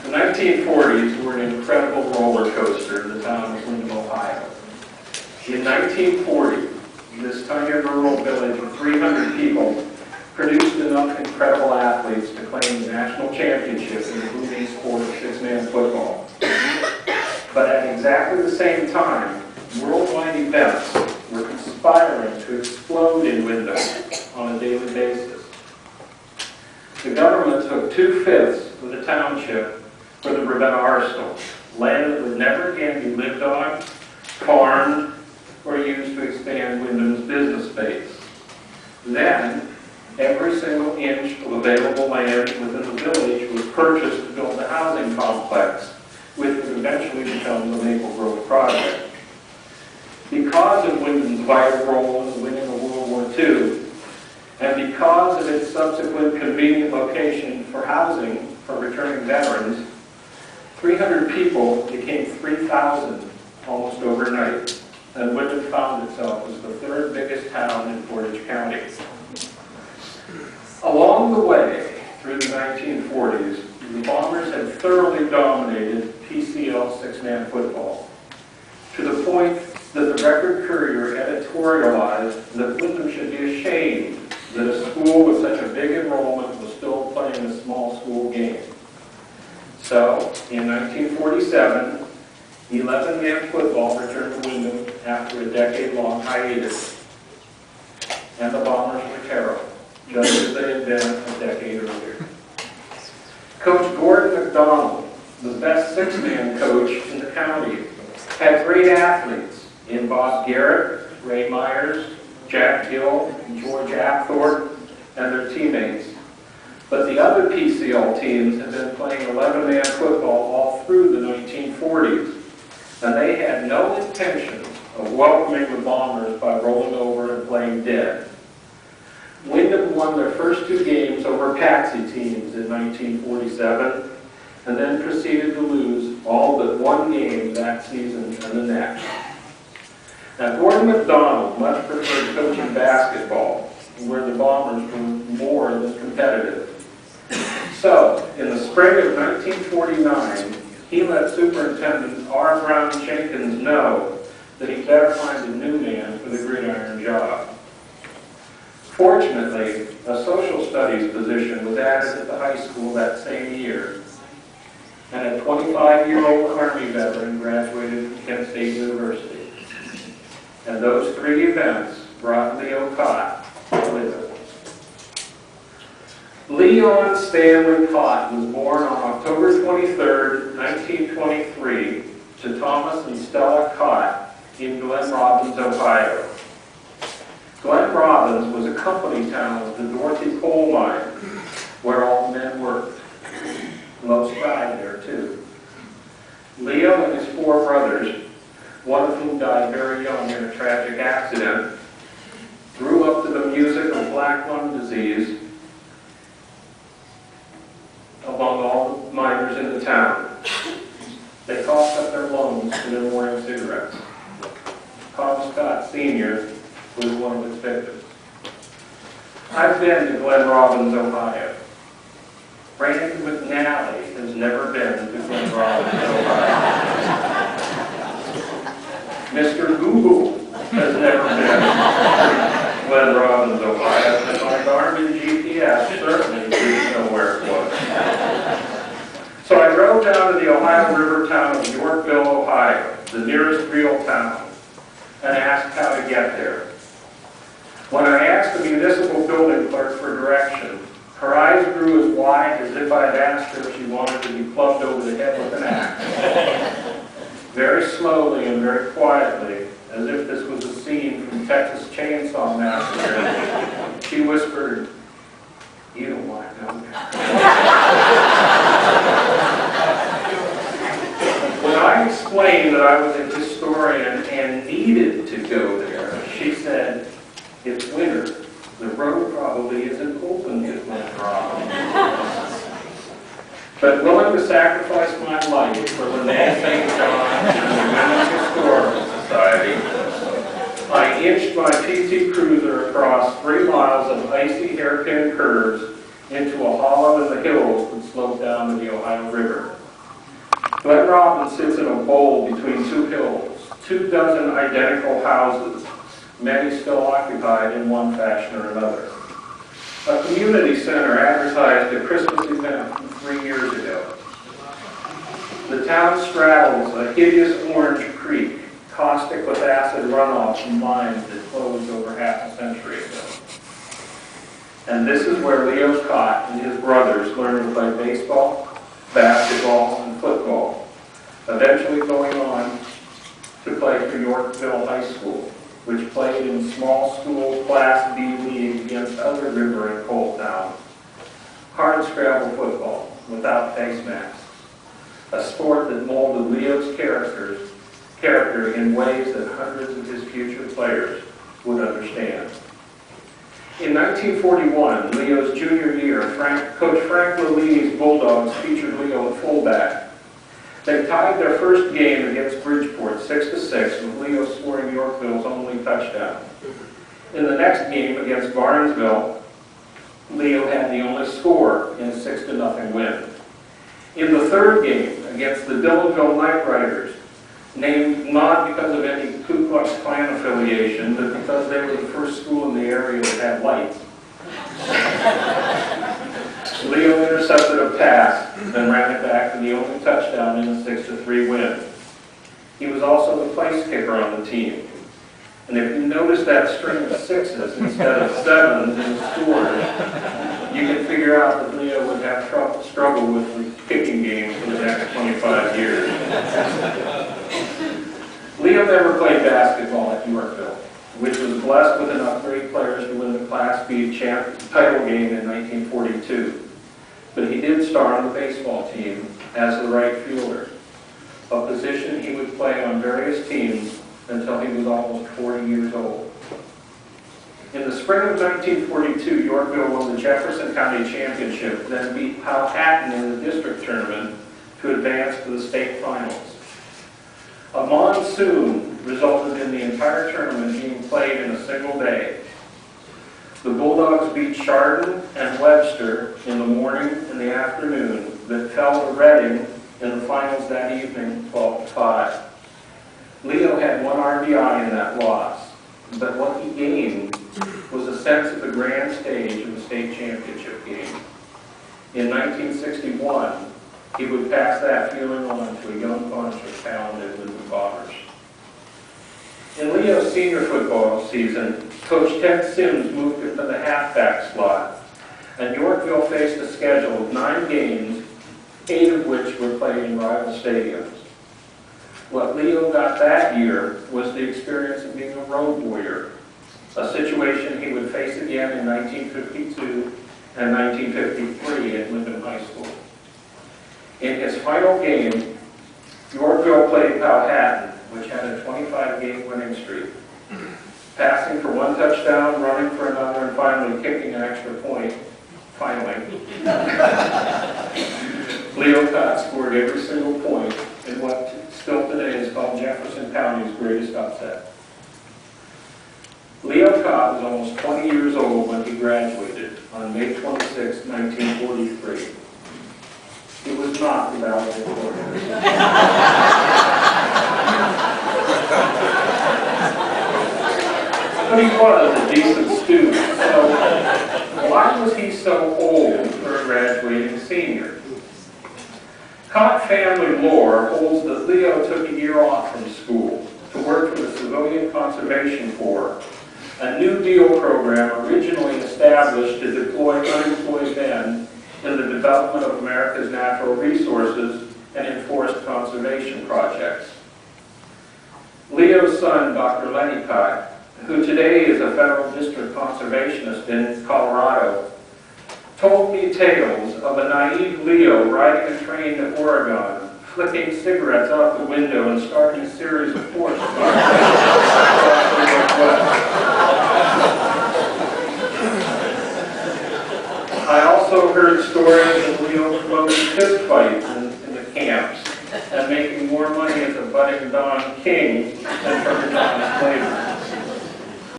The 1940s were an incredible roller coaster in the town of Windham, Ohio. In 1940, this tiny rural village of 300 people produced enough incredible athletes to claim the national championship in the booming sport of six-man football. But at exactly the same time, worldwide events were conspiring to explode in Windham on a daily basis. The government took 2/5 of the township for the Ravenna arsenal, land that would never again be lived on, farmed, or used to expand Windham's business base. Then, every single inch of available land within the village was purchased to build the housing complex, which would eventually become the Maple Grove project. Because of Windham's vital role in the winning of World War II, and because of its subsequent convenient location for housing for returning veterans, 300 people became 3,000 almost overnight, and Windham found itself as the third biggest town in Portage County. Along the way, through the 1940s, the Bombers had thoroughly dominated PCL six-man football, to the point that the Record Courier editorialized that Windham should be ashamed that a school with such a big enrollment was still playing a small school game. So, in 1947, 11-man football returned to Windham after a decade-long hiatus, and the Bombers were terrible, just as they had been a decade earlier. Coach Gordon McDonald, the best six-man coach in the county, had great athletes in Bob Garrett, Ray Myers, Jack Gill, and George Apthorpe, and their teammates. But the other PCL teams had been playing 11-man football all through the 1940s, and they had no intention of welcoming the Bombers by rolling over and playing dead. Windham won their first 2 games over Patsy teams in 1947, and then proceeded to lose all but 1 game that season and the next. Now, Gordon McDonald much preferred coaching basketball, where the Bombers were more than competitive. So, in the spring of 1949, he let Superintendent R. Brown Jenkins know that he better find a new man for the gridiron job. Fortunately, a social studies position was added at the high school that same year, and a 25-year-old Army veteran graduated from Kent State University. And those 3 events brought Leo Kot to Windham. Leon Stanley Kot was born on October 23, 1923, to Thomas and Stella Kot in Glen Robbins, Ohio. Glen Robbins was a company town of the Dorothy coal mine, where all men worked. Most died there, too. Leo and his 4 brothers, one of whom died very young in a tragic accident, grew up to the music of black lung disease among all the miners in the town. They coughed up their lungs in their morning cigarettes. Tom Scott Sr. was one of its victims. I've been to Glen Robbins, Ohio. Brandon McNally has never been to Glen Robbins, Ohio. Mr. Google has never been to Glen Robbins, Ohio, and my Garmin GPS certainly didn't know where it was. So I drove down to the Ohio River town of Yorkville, Ohio, the nearest real town, and asked how to get there. When I asked the municipal building clerk for direction, her eyes grew as wide as if I had asked her if she wanted to be clubbed over the head with an axe. Very slowly and very quietly, as if this was a scene from Texas Chainsaw Massacre, she whispered, "You don't want to go there." When I explained that I was a historian and needed to go there, she said, "It's winter. The road probably isn't open to Glen Robbins." But willing to sacrifice my life for Lene St. John and the Women's Historical Society, I inched my PT Cruiser across 3 miles of icy hairpin curves into a hollow in the hills that sloped down to the Ohio River. Glen Robin sits in a bowl between two hills, 24 identical houses, many still occupied in one fashion or another. A community center advertised a Christmas event 3 years ago. The town straddles a hideous orange creek, caustic with acid runoff from mines that closed over half a century ago. And this is where Leo Kot and his brothers learned to play baseball, basketball, and football, eventually going on to play for Yorkville High School, which played in small school Class B league against other river and coal towns. Hard scrabble football without face masks, a sport that molded Leo's character in ways that hundreds of his future players would understand. In 1941, Leo's junior year, Coach Frank Lillini's Bulldogs featured Leo at fullback. They tied their first game against Bridgeport 6-6, with Leo scoring Yorkville's only touchdown. In the next game against Barnesville, Leo had the only score in a 6-0 win. In the third game against the Dillonville Night Riders, named not because of any Ku Klux Klan affiliation, but because they were the first school in the area that had lights, Leo intercepted a pass and ran it back for the only touchdown in a 6-3 win. He was also the place kicker on the team. And if you notice that string of sixes instead of sevens in the scores, you can figure out that Leo would have struggle with the kicking game for the next 25 years. Leo never played basketball at Yorkville, which was blessed with enough great players to win the Class B title game in 1942. But he did star on the baseball team as the right fielder, a position he would play on various teams until he was almost 40 years old. In the spring of 1942, Yorkville won the Jefferson County Championship, then beat Powhatan in the district tournament to advance to the state finals. A monsoon resulted in the entire tournament being played in a single day. The Bulldogs beat Chardon and Webster in the morning and the afternoon, but fell to Reading in the finals that evening, 12-5. Leo had 1 RBI in that loss, but what he gained was a sense of the grand stage of the state championship game. In 1961, he would pass that feeling on to a young bunch of talented Windham Bombers. In Leo's senior football season, Coach Ted Sims moved into the halfback slot, and Yorkville faced a schedule of 9 games, 8 of which were played in rival stadiums. What Leo got that year was the experience of being a road warrior, a situation he would face again in 1952 and 1953 at Windham High School. In his final game, Yorkville played Powhatan, which had a 25-game winning streak. Passing for 1 touchdown, running for another, and finally kicking an extra point. Leo Kot scored every single point in what still today is called Jefferson County's greatest upset. Leo Kot was almost 20 years old when he graduated on May 26, 1943. He was not the valedictorian. But he was a decent student, so why was he so old for a graduating senior? Kot family lore holds that Leo took a year off from school to work for the Civilian Conservation Corps, a New Deal program originally established to deploy unemployed men in the development of America's natural resources and enforced conservation projects. Leo's son, Dr. Lenny Kot, who today is a federal district conservationist in Colorado, told me tales of a naive Leo riding a train to Oregon, flicking cigarettes out the window and starting a series of forest fires across the Northwest. I also heard stories of Leo promoting fist fights in the camps and making more money as a budding Don King than from the Don Slater.